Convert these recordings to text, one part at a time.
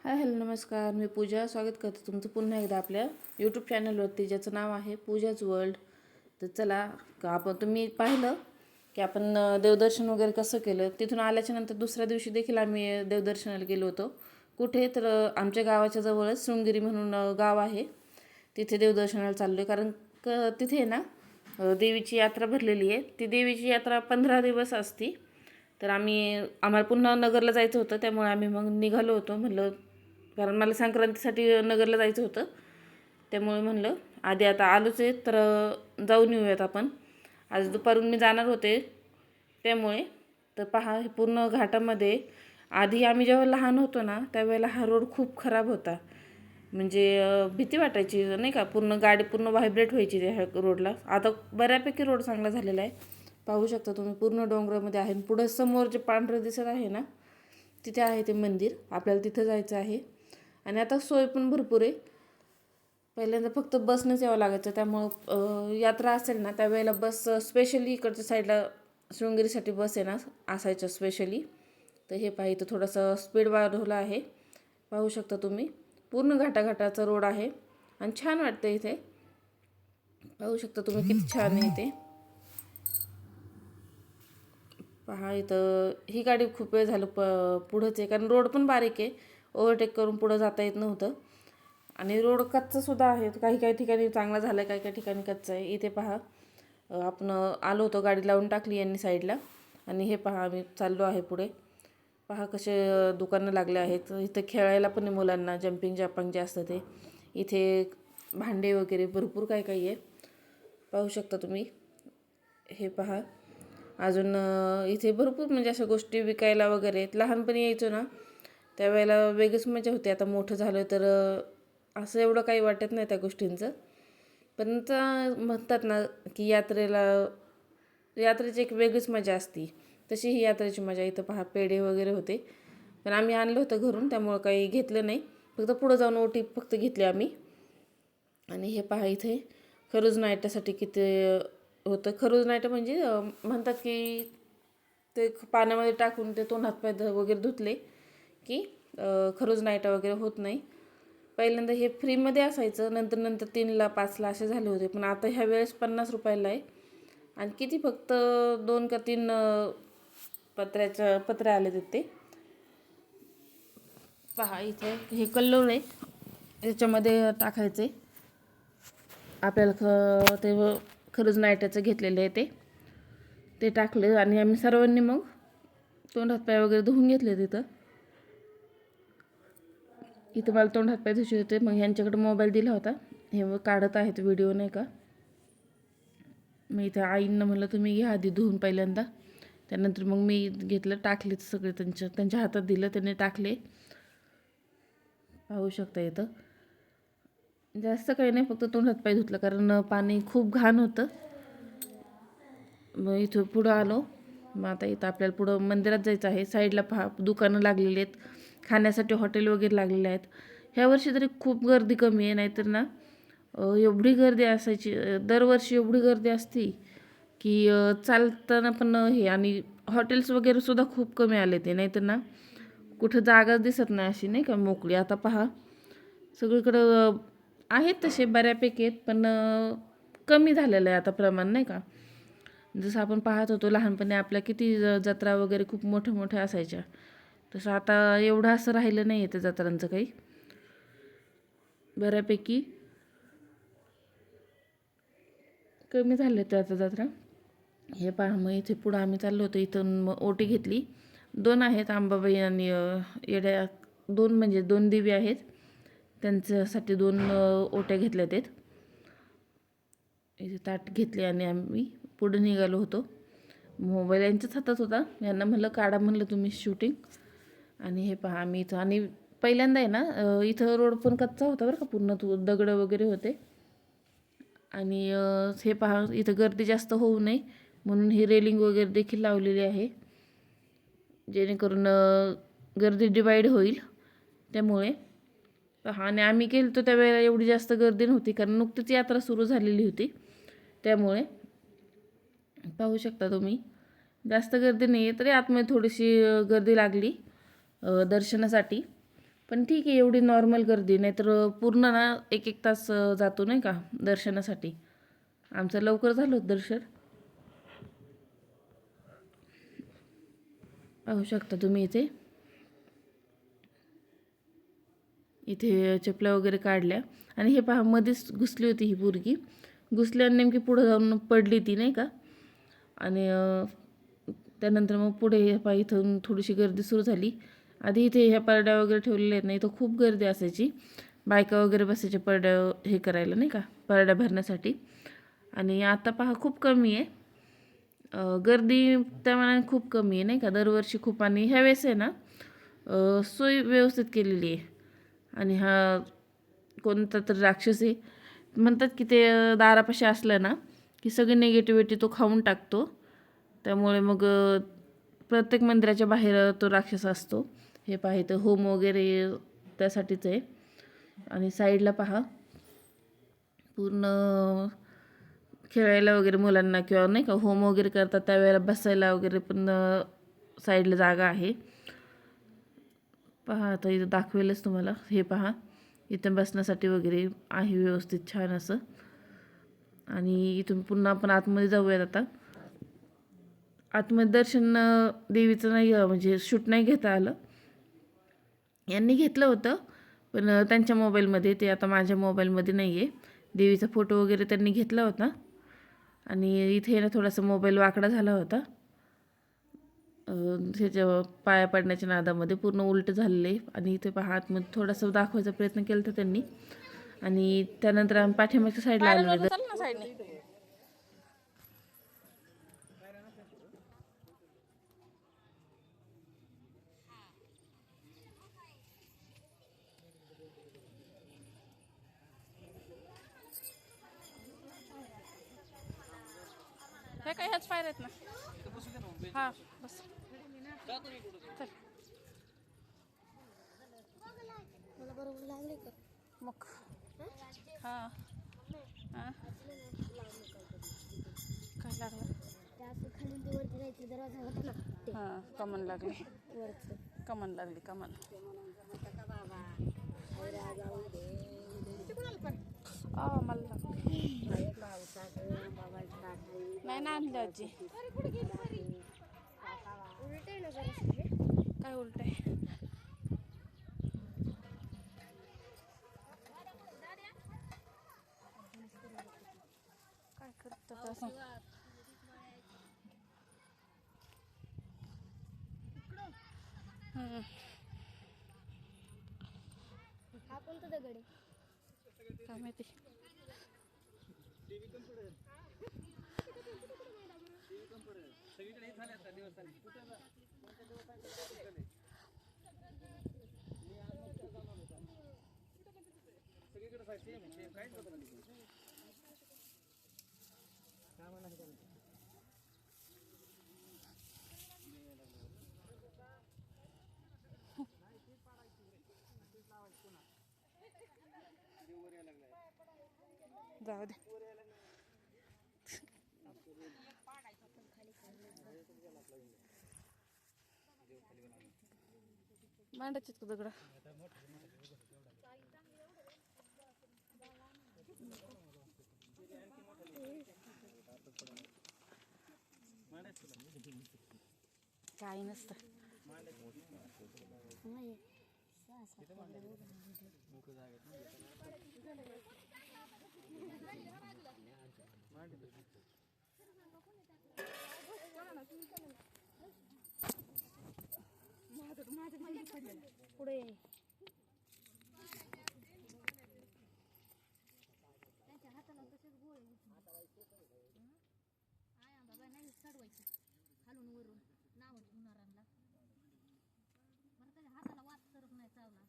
Hello नमस्कार, मी पूजा. स्वागत करते तुमचं पुन्हा एकदा आपल्या यूट्यूब चॅनलवरती, ज्याचं नाव आहे पूजाच वर्ल्ड. तर चला, आपण तुम्ही पाहिलं की आपण देवदर्शन वगैरे कसं केलं. तिथून आल्याच्या नंतर दुसऱ्या दिवशी देखील आम्ही देवदर्शनाला गेलो होतो. कुठे तर आमच्या गावाच्या जवळच शृंगेरी म्हणून गाव आहे, तिथे देवदर्शनाला चाललो आहे. कारण तिथे ना देवीची यात्रा भरलेली आहे. ती देवीची यात्रा 15 दिवस असती. तर आम्हाला पुन्हा नगरला जायचं होतं, त्यामुळे आम्ही मग निघालो होतो. म्हणलं, कारण मला संक्रांतीसाठी नगरला जायचं होतं, त्यामुळे म्हणलं आधी आता आलोच आहे तर जाऊन येऊयात आपण. आज दुपारून मी जाणार होते, त्यामुळे. तर पहा, हे पूर्ण घाटामध्ये. आधी आम्ही जेव्हा लहान होतो ना, त्यावेळेला हा रोड खूप खराब होता. म्हणजे भीती वाटायची नाही का, पूर्ण गाडी पूर्ण व्हायब्रेट व्हायची त्या रोडला. आता बऱ्यापैकी रोड चांगला झालेला आहे. पाहू शकता तुम्ही, पूर्ण डोंगरामध्ये आहे. पुढं समोर जे पांढरं दिसत आहे ना, तिथे आहे ते मंदिर. आपल्याला तिथं जायचं आहे. आणि आता सोय पण भरपूर आहे. पहिल्यांदा फक्त बसनंच यावं लागायचं, त्यामुळं यात्रा असेल ना त्यावेळेला बस स्पेशली इकडच्या साईडला शृंगेरीसाठी बस आहे ना असायच्या स्पेशली. तर हे पहा, इथं थोडंसं स्पीड वाढवलं आहे. पाहू शकता तुम्ही, पूर्ण घाटाघाटाचा रोड आहे आणि छान वाटतं इथे. पाहू शकता तुम्ही किती छान आहे इथे. पहा, इथं ही गाडी खूप वेळ झालं पुढंच आहे, कारण रोड पण बारीक आहे. ओव्हरटेक करून पुढं जाता येत नव्हतं. आणि रोड कच्चासुद्धा आहे, काही काही ठिकाणी चांगला झाला आहे, काही काही ठिकाणी कच्चा आहे. इथे पहा, आपण आलो होतो, गाडी लावून टाकली यांनी साईडला. आणि हे पहा, आम्ही चाललो आहे पुढे. पहा कसे दुकानं लागले आहेत. इथं खेळायला पण आहे मुलांना, जम्पिंग जापंग जे असतं ते. इथे भांडे वगैरे भरपूर काही काही आहे. पाहू शकता तुम्ही. हे पहा, अजून इथे भरपूर म्हणजे अशा गोष्टी विकायला वगैरे आहेत. लहानपणी यायचो ना त्यावेळेला वेगळीच मजा होती. आता मोठं झालं तर असं एवढं काही वाटत नाही त्या गोष्टींचं. पण म्हणतात ना की यात्रेची एक वेगळीच मजा असती, तशी ही यात्रेची मजा. इथं पहा, पेढे वगैरे होते, पण आम्ही आणलं होतं घरून, त्यामुळं काही घेतलं नाही. फक्त पुढं जाऊन ओटी फक्त घेतली आम्ही. आणि हे पहा, इथे खरूज नाईटासाठी किती होतं. खरूज नाईट म्हणजे म्हणतात की ते पाण्यामध्ये टाकून ते तोंड हातपाय वगैरे धुतले की खरूज नाईटा वगैरे होत नाही. पहिल्यांदा हे फ्रीमध्ये असायचं, नंतर 3ला 5ला असे झाले होते. पण आता ह्या वेळेस 50 रुपयाला आहे. आणि किती फक्त 2 का 3 पत्रे आले तिथे. पहा, इथे हे कल्लोळ आहे, याच्यामध्ये टाकायचे आपल्याला. ते खरंच नाईटाचं घेतलेलं आहे ते टाकले. आणि आम्ही सर्वांनी मग तोंड हातपाय वगैरे धुवून घेतले तिथं. इथं मला तोंड हातपाय धुवायचे होते, मग ह्यांच्याकडे मोबाईल दिला होता, हे काढत आहेत व्हिडिओ नाही का. मग इथं आईंना म्हणलं तुम्ही घ्या आधी धुवून पहिल्यांदा, त्यानंतर मग मी घेतलं, टाकले सगळे त्यांच्या हातात दिलं, त्यांनी टाकले. पाहू शकता इथं जास्त काही नाही, फक्त तोंड हातपाय धुतलं, कारण पाणी खूप घाण होतं. मग इथं पुढं आलो. मग आता इथं आपल्याला पुढं मंदिरात जायचं आहे. साईडला पहा, दुकानं लागलेली आहेत, खाण्यासाठी हॉटेल वगैरे लागलेले आहेत. ह्या वर्षी तरी खूप गर्दी कमी आहे, नाहीतर ना एवढी गर्दी असायची. दरवर्षी एवढी गर्दी असती की चालताना पण हे. आणि हॉटेल्स वगैरे सुद्धा खूप कमी आले ते, नाहीतर ना कुठं जागा दिसत नाही अशी नाही का मोकळी. आता पहा, सगळीकडं आहेत तसे बऱ्यापैकी आहेत, पण कमी झालेलं आहे आता प्रमाण नाही का. जसं आपण पाहत होतो लहानपणी आपल्या किती जत्रा वगैरे खूप मोठ्या मोठ्या असायच्या, तसं आता एवढं असं राहिलं नाही आहे त्या जत्रांचं काही. बऱ्यापैकी कमी झाले ते आता जत्रा. हे पहा, मग इथे पुढं आम्ही चाललो होतो. इथून मग ओटी घेतली. 2 आहेत, अंबाबाई आणि येड्या. 2 म्हणजे 2 देवी आहेत, त्यांच्यासाठी 2 ओट्या घेतल्या आहेत. इथे ताट घेतले आणि आम्ही पुढे निघालो होतो. मोबाईल यांच्याच हातात होता, यांना म्हणलं काढा, म्हणलं तुम्ही शूटिंग. आणि हे पहा, आम्ही इथं. आणि पहिल्यांदा आहे ना इथं रोड पण कच्चा होता बरं का, पूर्ण दगडं वगैरे होते. आणि हे पहा, इथं गर्दी जास्त होऊ नये म्हणून ही रेलिंग वगैरे देखील लावलेली आहे, जेणेकरून गर्दी डिवाईड होईल. त्यामुळे पहा, आणि आम्ही गेलो तर त्यावेळेला एवढी जास्त गर्दी नव्हती, कारण नुकतीच यात्रा सुरू झालेली होती. त्यामुळे पाहू शकता तुम्ही, जास्त गर्दी नाही आहे. तरी आतमध्ये थोडीशी गर्दी लागली दर्शनासाठी. पण ठीक आहे, एवढी नॉर्मल गर्दी नाही तर पूर्ण ना 1-1 तास जातो नाही का दर्शनासाठी. आमचं लवकर झालं होतं दर्शन. पाहू शकता तुम्ही इथे. इथे चपल्या वगैरे काढल्या आणि हे पहा मध्येच घुसली होती ही पोरगी. घुसल्याने नेमकी पुढं जाऊन पडली ती नाही का. आणि त्यानंतर मग पुढे पहा इथून थोडीशी गर्दी सुरू झाली. आधी इथे ह्या परड्या वगैरे ठेवलेल्या आहेत ना, इथं खूप गर्दी असायची. बायका वगैरे बसायच्या परड्या हे करायला नाही का, परड्या भरण्यासाठी. आणि आता पहा खूप कमी आहे गर्दी, त्या मनाने खूप कमी आहे नाही का. दरवर्षी खूप, आणि ह्यावेळेस आहे ना सोय व्यवस्थित केलेली आहे. आणि हा कोणता तर राक्षस आहे म्हणतात की ते दारापाशी असलं ना की सगळी निगेटिव्हिटी तो खाऊन टाकतो. त्यामुळे मग प्रत्येक मंदिराच्या बाहेर तो राक्षस असतो. हे पहा इथं होम वगैरे त्यासाठीच आहे. आणि साईडला पहा पूर्ण खेळायला वगैरे मुलांना किंवा नाही का होम वगैरे करतात त्यावेळेला बसायला वगैरे पण साईडला जागा आहे. पहा आता इथं दाखवेलच तुम्हाला. हे पहा इथं बसण्यासाठी वगैरे आहे व्यवस्थित छान असं. आणि इथून पुन्हा आपण आतमध्ये जाऊयात आता. आतमध्ये दर्शन देवीचं नाही म्हणजे शूट नाही घेता आलं. यांनी घेतलं होतं पण त्यांच्या मोबाईलमध्ये, ते आता माझ्या मोबाईलमध्ये नाही आहे. देवीचा फोटो वगैरे त्यांनी घेतला होता. आणि इथे ना थोडासा मोबाईल वाकडा झाला होता. त्याच्या पाया पडण्याच्या नादामध्ये पूर्ण उलट झालेले. आणि इथे पहा आतमध्ये थोडासा दाखवायचा प्रयत्न केला होता त्यांनी. आणि त्यानंतर आम्ही पाठीमागच्या साईडला आलो. हे काय ह्याच पायऱ्या आहेत ना. हा बस चल. मला बरोबर लागले का मग हा काय लागलं. ते असं खाली ते वरती जायचं दरवाजा होता ना ते हां कमन लागली. वरचं कमन लागली कमन. मला नाही ना आणली आजी. उलट आहे ना जरा. काय उलट आहे. काय करतात असं. हा कोणता दगड आहे? काय माहिती. जाऊ दे. मांडायचे का दगड. काही नसतं. नाही पुढे त्यांच्या हाताला तसेच गोळे बाबा नाही चढवायची खालून वरून नाव ठेवणाऱ्यांना बरं त्याच्या हाताला वाच सरक नाही चावला.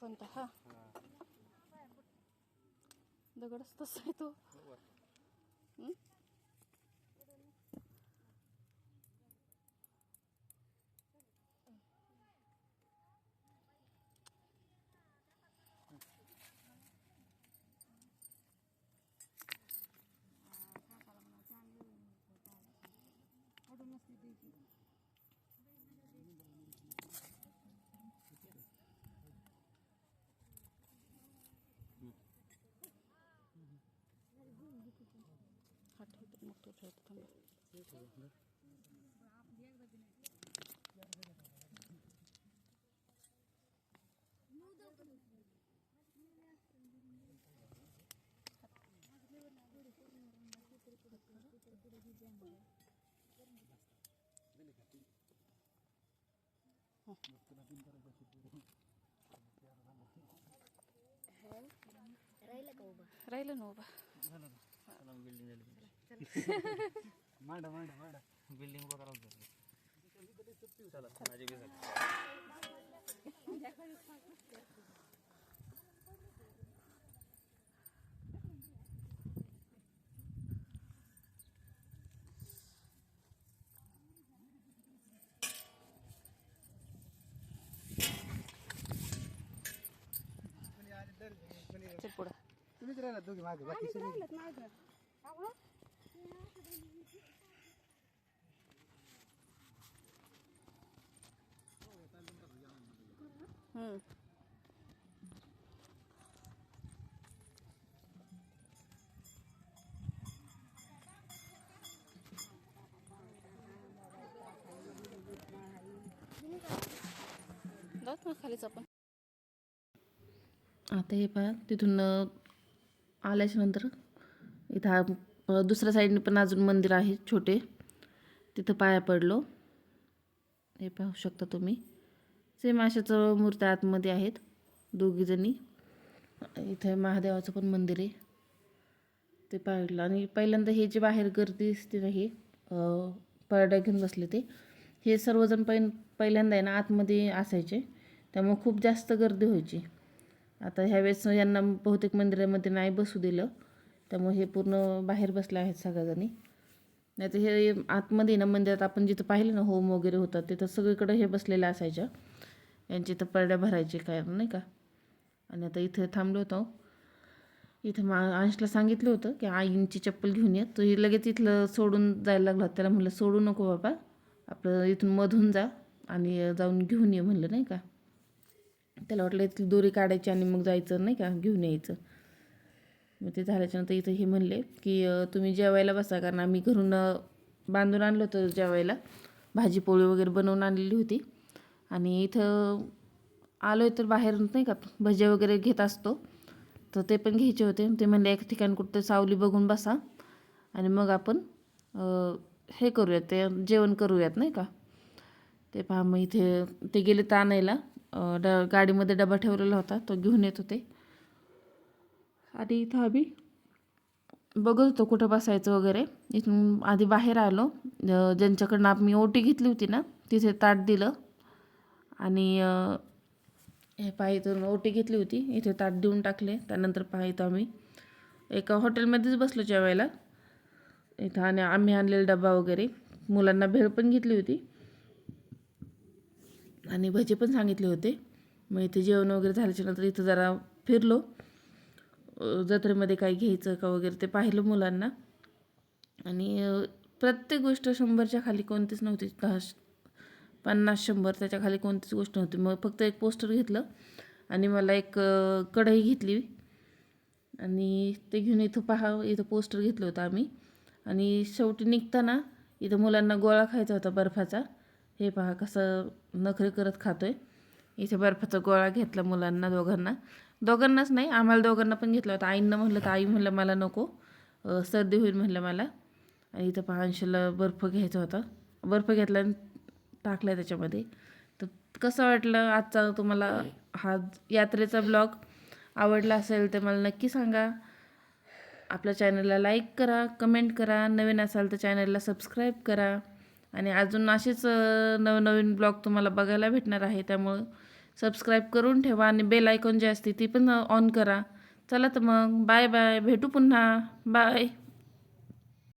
कोणता हा दगडच तसा आहे तो. हा ठेवतो मग तो ठेवतो थांबा. राहिलं का उभा राहिलं ना उभा. मांडा मांडा मांडा बिल्डिंग उभा करावं चला माझे बी झाले. चल पुढं. तुम्हीच राहिला दोघी मागे बाकी सगळी हम्म. जात ना खालीच आपण. आता हे पहा तिथून आल्याच्या नंतर इथं दुसऱ्या साईडने पण अजून मंदिर आहे छोटे, तिथं पाया पडलो. हे पाहू शकता तुम्ही, सेम अशाच मूर्त्या आतमध्ये आहेत दोघीजणी. इथे महादेवाचं पण मंदिर आहे ते पाहिलं. आणि पहिल्यांदा हे जे बाहेर गर्दी दिसते ना, हे परड्या घेऊन बसले ते, हे सर्वजण पहिल्यांदा आहे ना आतमध्ये असायचे, त्यामुळे खूप जास्त गर्दी व्हायची. आता ह्यावेळेस यांना बहुतेक मंदिरामध्ये नाही बसू दिलं, त्यामुळे हे पूर्ण बाहेर बसले आहेत सगळ्याजणी. नाही तर हे आतमध्ये ना मंदिरात आपण जिथं पाहिलं ना होम वगैरे होतात तिथं सगळीकडे हे बसलेल्या असायच्या, यांची तर परड्या भरायचे काय नाही का. आणि आता इथं थांबलो होतो. इथं अंशला सांगितलं होतं की आईंची चप्पल घेऊन ये, तो लगेच इथलं सोडून जायला लागला. त्याला म्हणलं सोडू नको बाबा, आपलं इथून मधून जा आणि जाऊन घेऊन ये म्हणलं नाही का. त्याला वाटलं इथली दोरी काढायची आणि मग जायचं नाही का, घेऊन यायचं. मग ते झाल्याच्यानंतर इथं हे म्हणले की तुम्ही जेवायला बसा, कारण आम्ही घरून बांधून आणलं होतं जेवायला, भाजी पोळी वगैरे बनवून आणलेली होती. आणि इथं आलो आहे तर बाहेर नाही का भजे वगैरे घेत असतो, तर ते पण घ्यायचे होते. ते म्हणले एक ठिकाणी कुठं सावली बघून बसा आणि मग आपण हे करूयात, ते जेवण करूयात नाही का. ते पहा मग इथे ते गेले तर आणायला, गाडीमध्ये डबा ठेवलेला होता तो घेऊन येत होते. आणि इथं आम्ही बघत होतो कुठं बसायचं वगैरे. इथून आधी बाहेर आलो, ज्यांच्याकडनं आम्ही ओटी घेतली होती ना तिथे ताट दिलं. आणि हे पहा इथून ओटी घेतली होती, इथे ताट देऊन टाकले. त्यानंतर पहा इथं आम्ही एका हॉटेलमध्येच बसलो जेवायला इथं. आणि आम्ही आणलेला डबा वगैरे, मुलांना भेळ पण घेतली होती आणि भजे पण सांगितले होते. मग इथे जेवण वगैरे झाल्याच्यानंतर इथं जरा फिरलो, जत्रेमध्ये काय घ्यायचं का वगैरे ते पाहिलं मुलांना. आणि प्रत्येक गोष्ट 100च्या खाली कोणतीच नव्हती, 50-100 त्याच्या खाली कोणतीच गोष्ट नव्हती. मग फक्त एक पोस्टर घेतलं आणि मला एक कढई घेतली आणि ते घेऊन इथं पहा इथं पोस्टर घेतलं होतं आम्ही. आणि शेवटी निघताना इथं मुलांना गोळा खायचा होता बर्फाचा. हे पहा कसं नखरे करत खातोय. इथे बर्फाचा गोळा घेतला मुलांना दोघांनाच नाही, आम्हाला दोघांना पण घेतला होता. आईंना म्हटलं तर आई म्हणलं मला नको, सर्दी होईल म्हणलं मला. आणि इथं पहा अंशला बर्फ घ्यायचा होता, बर्फ घेतला आणि टाकला त्याच्यामध्ये. तर कसं वाटलं आजचा तुम्हाला हा यात्रेचा ब्लॉग? आवडला असेल तर मला नक्की सांगा. आपल्या चॅनलला लाईक करा, कमेंट करा, नवीन असाल तर चॅनलला सबस्क्राईब करा. आणि अजून असेच नवनवीन ब्लॉग तुम्हाला बघायला भेटणार आहे, त्यामुळं सबस्क्राईब करून ठेवा आणि बेल आयकॉन जी असते ती पण ऑन करा. चला तर मग बाय बाय, भेटू पुन्हा, बाय.